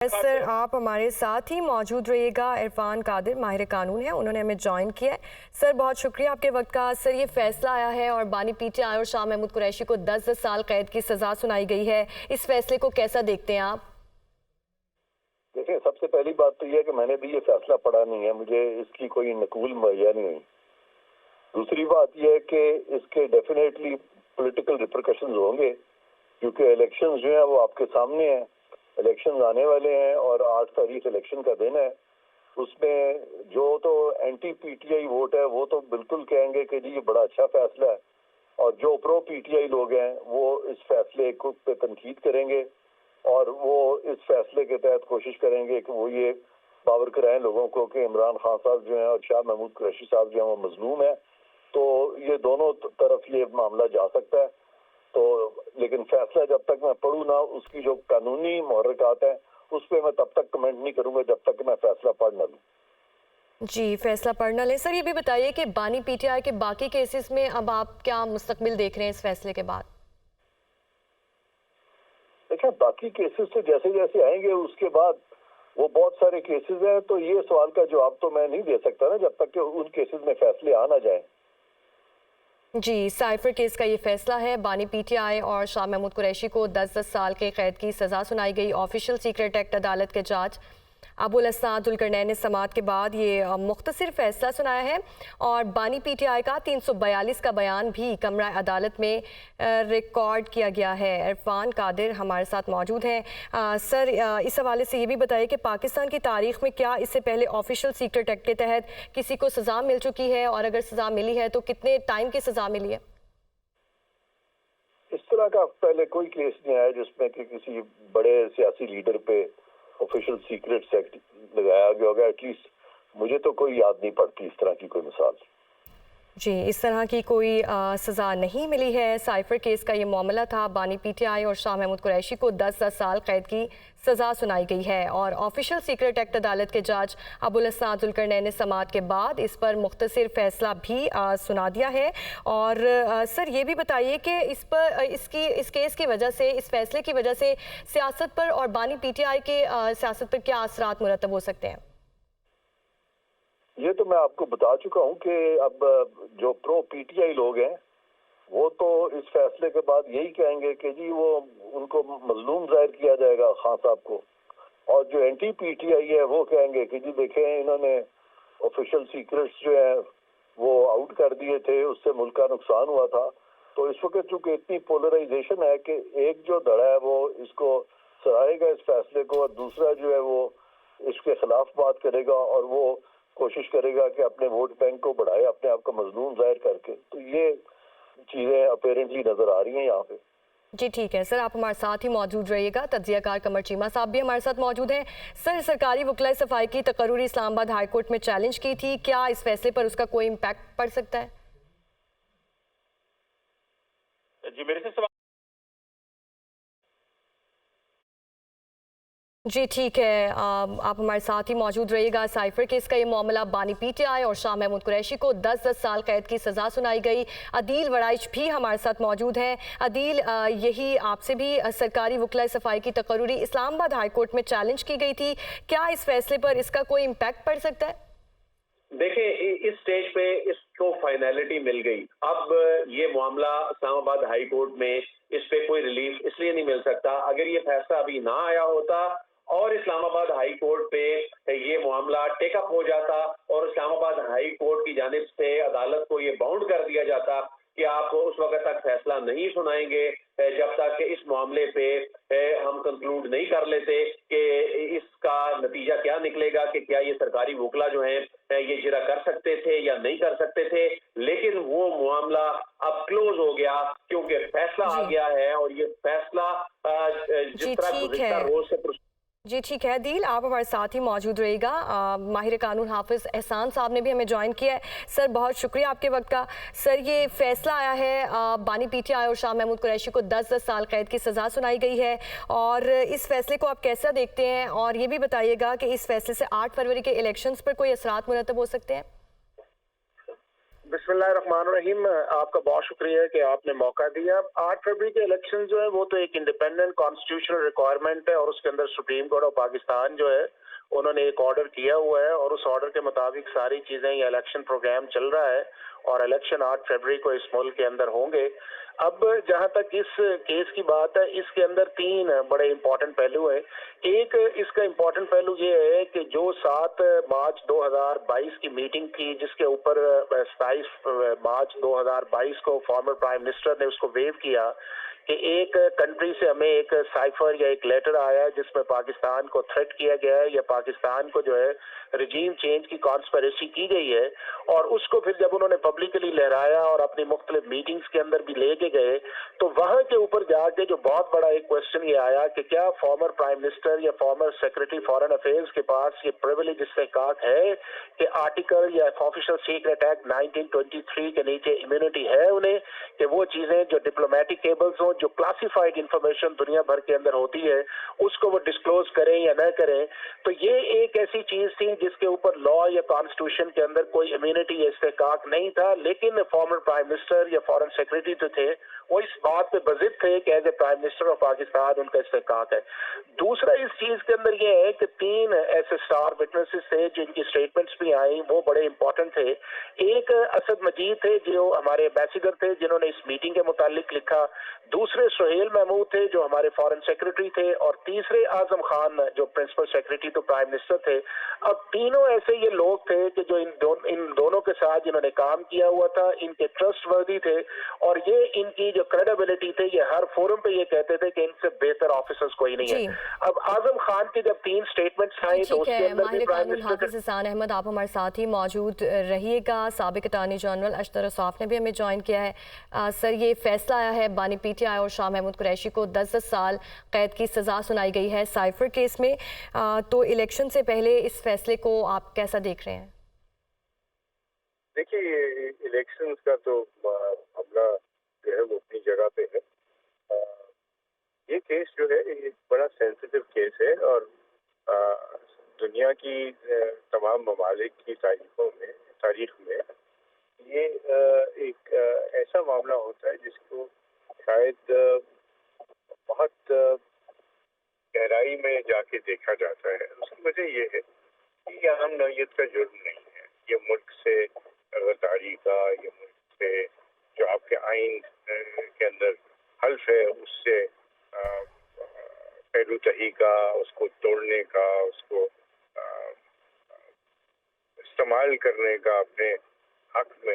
Sir आप हमारे साथ ही मौजूद रहिएगा। इरफान कादिर माहिर कानून है, उन्होंने हमें ज्वाइन किया है। सर बहुत शुक्रिया आपके वक्त का। सर ये फैसला आया है और बानी पीटीआई और शाह महमूद कुरैशी को 10 साल कैद की सज़ा सुनाई गई है। इस फैसले को कैसा देखते हैं आप? देखिए, सबसे पहली बात तो यह है कि मैंने भी ये फैसला पढ़ा नहीं है, मुझे इसकी कोई नकूल मुहैया नहीं हुई। दूसरी बात यह है कि इसके डेफिनेटली पॉलिटिकल रिपरकशंस होंगे, क्योंकि इलेक्शंस जो है वो आपके सामने हैं। इलेक्शन आने वाले हैं और 8 तारीख इलेक्शन का दिन है। उसमें जो तो एंटी पीटीआई वोट है वो तो बिल्कुल कहेंगे कि जी ये बड़ा अच्छा फैसला है, और जो प्रो पीटीआई लोग हैं वो इस फैसले को पे तनकीद करेंगे और वो इस फैसले के तहत कोशिश करेंगे कि वो ये बावर कराएं लोगों को कि इमरान खान साहब जो हैं और शाह महमूद कुरैशी साहब जो हैं वो मजलूम है। तो ये दोनों तरफ ये मामला जा सकता है। तो लेकिन फैसला जब तक मैं पढ़ूँ ना, उसकी जो कानूनी मुहर्रिकात हैं उस पर मैं तब तक कमेंट नहीं करूंगा जब तक मैं फैसला पढ़ न लूँ। जी, फैसला पढ़ना लें। सर ये भी बताइए कि बानी पीटीआई के बाकी केसेस में अब आप क्या मुस्तकबिल देख रहे हैं इस फैसले के बाद? देखिए, बाकी केसेस तो जैसे जैसे आएंगे उसके बाद वो बहुत सारे केसेस हैं, तो ये सवाल का जवाब तो मैं नहीं दे सकता ना जब तक कि उन केसेस में फैसले आ ना जाए। जी, साइफर केस का ये फैसला है। बानी पीटीआई और शाह महमूद कुरैशी को 10 साल के कैद की सज़ा सुनाई गई। ऑफिशियल सीक्रेट एक्ट अदालत के जज अबुल हसन जुल्करनैन ने समाअत के बाद ये मुख्तसर फैसला सुनाया है और बानी पीटीआई का 342 का बयान भी कमरा अदालत में रिकॉर्ड किया गया है। इरफान कादिर हमारे साथ मौजूद हैं। सर इस हवाले से ये भी बताइए कि पाकिस्तान की तारीख में क्या इससे पहले ऑफिशियल सीक्रेट एक्ट के तहत किसी को सज़ा मिल चुकी है, और अगर सज़ा मिली है तो कितने टाइम की सज़ा मिली है? इस तरह का पहले कोई केस नहीं आया जिसमें कि किसी बड़े सियासी लीडर पे ऑफिशियल सीक्रेट एक्ट लगाया गया होगा। एटलीस्ट मुझे तो कोई याद नहीं पड़ती इस तरह की कोई मिसाल। जी, इस तरह की कोई सज़ा नहीं मिली है। साइफर केस का ये मामला था। बानी पीटीआई और शाह महमूद कुरैशी को 10 साल कैद की सज़ा सुनाई गई है और ऑफिशियल सीक्रेट एक्ट अदालत के जज अबुल हसन जुल्करनैन ने समाअत के बाद इस पर मुख्तसर फैसला भी सुना दिया है। और सर ये भी बताइए कि इस केस की वजह से, इस फैसले की वजह से सियासत पर और बानी पीटीआई के सियासत पर क्या असरात मुरतब हो सकते हैं? ये तो मैं आपको बता चुका हूँ कि अब जो प्रो पीटीआई लोग हैं वो तो इस फैसले के बाद यही कहेंगे कि जी वो उनको मजलूम जाहिर किया जाएगा खान साहब को, और जो एंटी पीटीआई है वो कहेंगे कि जी देखें इन्होंने ऑफिशियल सीक्रेट्स जो है वो आउट कर दिए थे, उससे मुल्क का नुकसान हुआ था। तो इस वक्त चूंकि इतनी पोलराइजेशन है कि एक जो धड़ा है वो इसको सराहेगा इस फैसले को, और दूसरा जो है वो इसके खिलाफ बात करेगा और वो कोशिश करेगा कि अपने वोट बैंक को बढ़ाए अपने आप को मजलूम जाहिर करके। तो ये चीजें अपेरेंटली नजर आ रही हैं यहाँ पे। जी ठीक है सर, आप हमारे साथ ही मौजूद रहिएगा। तज्जियाकार कमर चीमा साहब भी हमारे साथ मौजूद हैं। सर सरकारी वकला सफाई की तकर्रुरी इस्लामाबाद हाई कोर्ट में चैलेंज की थी, क्या इस फैसले पर उसका कोई इम्पैक्ट पड़ सकता है? जी मेरे से सवाल। जी ठीक है, आप हमारे साथ ही मौजूद रहिएगा। साइफर केस का ये मामला, बानी पीटीआई और शाह महमूद कुरैशी को 10 साल कैद की सज़ा सुनाई गई। अदील वड़ाइच भी हमारे साथ मौजूद हैं। अदील, यही आपसे भी सरकारी वकला सफाई की तकर्रुरी इस्लामाबाद हाई कोर्ट में चैलेंज की गई थी, क्या इस फैसले पर इसका कोई इम्पैक्ट पड़ सकता है? देखिए, इस स्टेज पे इसको फाइनलिटी मिल गई। अब ये मामला इस्लामाबाद हाई कोर्ट में इस पे कोई रिलीफ इसलिए नहीं मिल सकता। अगर ये फैसला अभी ना आया होता और इस्लामाबाद हाई कोर्ट पे ये मामला टेकअप हो जाता और इस्लामाबाद हाई कोर्ट की जानिब से अदालत को ये बाउंड कर दिया जाता कि आप उस वक्त तक फैसला नहीं सुनाएंगे जब तक कि इस मामले पे हम कंक्लूड नहीं कर लेते कि इसका नतीजा क्या निकलेगा, कि क्या ये सरकारी वकला जो हैं ये इजरा कर सकते थे या नहीं कर सकते थे। लेकिन वो मामला अब क्लोज हो गया क्योंकि फैसला आ गया है, और ये फैसला जिस तरह गुज़िश्ता रोज से। जी ठीक है अदील, आप हमारे साथ ही मौजूद रहिएगा। माहिर कानून हाफिज एहसान साहब ने भी हमें ज्वाइन किया है। सर बहुत शुक्रिया आपके वक्त का। सर ये फैसला आया है, बानी पीटीआई और शाह महमूद कुरैशी को 10 साल कैद की सज़ा सुनाई गई है, और इस फैसले को आप कैसा देखते हैं? और ये भी बताइएगा कि इस फैसले से 8 फरवरी के इलेक्शंस पर कोई असरात मुरतब हो सकते हैं? بسم اللہ الرحمن الرحیم. آپ کا بہت شکریہ کہ آپ نے موقع دیا. 8 فروری کے الیکشن جو ہے وہ تو ایک انڈیپینڈنٹ کانسٹیٹیوشنل ریکوائرمنٹ ہے اور اس کے اندر سپریم کورٹ آف پاکستان جو ہے انہوں نے ایک آرڈر کیا ہوا ہے اور اس آرڈر کے مطابق ساری چیزیں یہ الیکشن پروگرام چل رہا ہے اور الیکشن 8 فروری کو اس ملک کے اندر ہوں گے. اب جہاں تک اس کیس کی بات ہے اس کے اندر 3 بڑے امپورٹنٹ پہلو ہیں. ایک اس کا امپورٹنٹ پہلو یہ ہے کہ جو 7 مارچ 2022 کی میٹنگ تھی جس کے اوپر 27 مارچ 2022 کو فارمر پرائم منسٹر نے اس کو ویو کیا کہ ایک کنٹری سے ہمیں ایک سائفر یا ایک لیٹر آیا ہے جس میں پاکستان کو تھریٹ کیا گیا ہے یا پاکستان کو جو ہے رجیم چینج کی کانسپریسی کی گئی ہے اور اس کو پھر جب انہوں نے پبلکلی لہرایا اور اپنی مختلف میٹنگز کے اندر بھی لے کے گئے تو وہاں کے اوپر جا کے جو بہت بڑا ایک کوشچن یہ آیا کہ کیا فارمر پرائم منسٹر یا فارمر سیکرٹری فارن افیئرز کے پاس یہ پریویلیج استحقاق ہے کہ آرٹیکل یا آفیشل سیکرٹ ایکٹ 1923 کے نیچے امیونٹی ہے انہیں کہ وہ چیزیں جو ڈپلومیٹک کیبلز ہوں جو کلاسیفائڈ انفارمیشن دنیا بھر کے اندر ہوتی ہے اس کو وہ ڈسکلوز کریں یا نہ کریں. تو یہ ایک ایسی چیز تھی جس کے اوپر لا یا کانسٹیٹیوشن کے اندر کوئی امیونٹی یا استحقاق نہیں تھا لیکن فارمر پرائم منسٹر یا فارن سیکرٹری جو تھے وہ اس بات پہ بضد تھے کہ as a prime minister of Pakistan ان کا استحقاق ہے. دوسرا اس چیز کے اندر یہ ہے کہ 3 ایسے اسٹار وٹنسز تھے جن کی اسٹیٹمنٹس بھی آئیں وہ بڑے امپورٹنٹ تھے. ایک اسد مجید تھے جو ہمارے ایمبیسیڈر تھے جنہوں نے اس میٹنگ کے متعلق لکھا. دوسرے سہیل محمود تھے جو ہمارے فارن سیکرٹری تھے اور تیسرے اعظم خان جو پرنسپل سیکرٹری تو پرائم منسٹر تھے. اب تینوں ایسے یہ لوگ تھے کہ جو ان دونوں کے ساتھ جنہوں نے کام کیا ہوا تھا ان کے ٹرسٹ وردی تھے اور یہ ان کی جو کریڈیبلٹی تھے یہ ہر فورم پہ یہ کہتے تھے کہ ان سے بہتر آفیسرز کوئی نہیں ہے. اب اعظم خان کی جب 3 اسٹیٹمنٹس آئیں تو اس کے اندر بھی پرائم منسٹر حافظ احسان احمد آپ ہمارے ساتھ ہی موجود رہیے گا. سابق اٹارنی جنرل اشتر اصاف نے بھی ہمیں جوائن کیا ہے. سر یہ فیصلہ آیا ہے بانی پی ٹی آئی اور شاہ محمود قریشی کو 10 سال قید کی سزا سنائی گئی ہے سائفر کیس میں. تو الیکشن سے پہلے اس فیصلے کو آپ کیسا دیکھ رہے ہیں؟ دیکھیے الیکشن کا تو معاملہ جو ہے وہ اپنی جگہ پہ ہے. یہ کیس جو ہے یہ بڑا سینسیٹیو کیس ہے اور دنیا کی تمام ممالک کی تاریخ میں یہ ایک ایسا معاملہ ہوتا ہے جس کو شاید بہت گہرائی میں جا کے دیکھا جاتا ہے. اس کی وجہ یہ ہے کہ یہ عام نوعیت کا جرم نہیں ہے. یہ ملک سے غداری کا یہ ملک سے جو آپ کے آئین کے اندر حلف ہے اس سے پہلو تہی کا اس کو توڑنے کا اس کو استعمال کرنے کا اپنے